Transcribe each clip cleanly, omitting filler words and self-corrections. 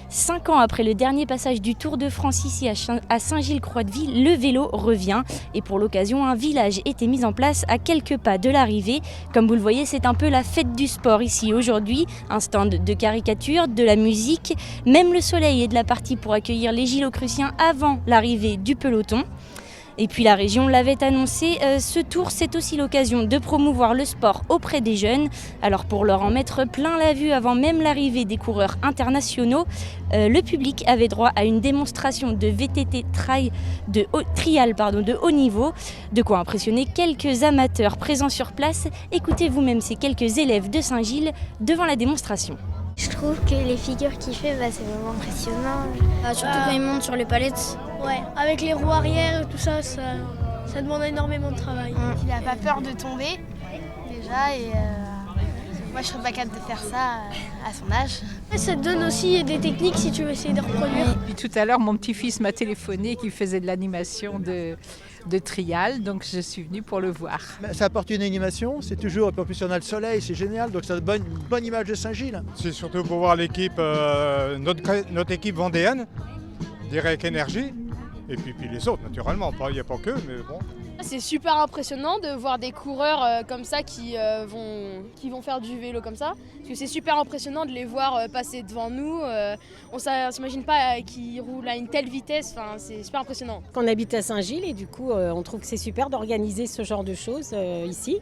5 ans après le dernier passage du Tour de France ici à Saint-Gilles-Croix-de-Vie, le vélo revient. Et pour l'occasion, un village était mis en place à quelques pas de l'arrivée. Comme vous le voyez, c'est un peu la fête du sport ici aujourd'hui. Un stand de caricatures, de la musique, même le soleil est de la partie pour accueillir les Gillocruciens avant l'arrivée du peloton. Et puis la région l'avait annoncé, ce tour c'est aussi l'occasion de promouvoir le sport auprès des jeunes. Alors pour leur en mettre plein la vue avant même l'arrivée des coureurs internationaux, le public avait droit à une démonstration de VTT trial de haut niveau. De quoi impressionner quelques amateurs présents sur place. Écoutez vous-même ces quelques élèves de Saint-Gilles devant la démonstration. Je trouve que les figures qu'il fait, c'est vraiment impressionnant. Surtout quand il monte sur les palettes. Ouais, avec les roues arrière et tout ça, ça demande énormément de travail. Il n'a pas peur de tomber, déjà, et moi je serais pas capable de faire ça à son âge. Ça te donne aussi des techniques si tu veux essayer de reproduire. Puis tout à l'heure, mon petit-fils m'a téléphoné qu'il faisait de l'animation de trial, donc je suis venue pour le voir. Ça apporte une animation, c'est toujours, en plus on a le soleil, c'est génial, donc ça donne une bonne image de Saint-Gilles. C'est surtout pour voir l'équipe, notre équipe vendéenne, Direct Énergie, et puis les autres naturellement, il n'y a pas que, mais bon. C'est super impressionnant de voir des coureurs comme ça qui vont faire du vélo comme ça. Parce que c'est super impressionnant de les voir passer devant nous. On ne s'imagine pas qu'ils roulent à une telle vitesse, c'est super impressionnant. On habite à Saint-Gilles et du coup on trouve que c'est super d'organiser ce genre de choses ici.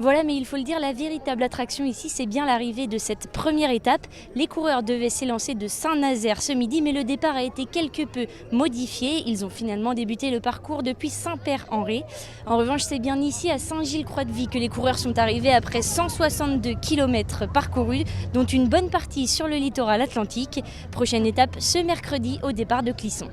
Voilà, mais il faut le dire, la véritable attraction ici, c'est bien l'arrivée de cette première étape. Les coureurs devaient s'élancer de Saint-Nazaire ce midi, mais le départ a été quelque peu modifié. Ils ont finalement débuté le parcours depuis Saint-Père-en-Retz. En revanche, c'est bien ici, à Saint-Gilles-Croix-de-Vie, que les coureurs sont arrivés après 162 km parcourus, dont une bonne partie sur le littoral atlantique. Prochaine étape ce mercredi au départ de Clisson.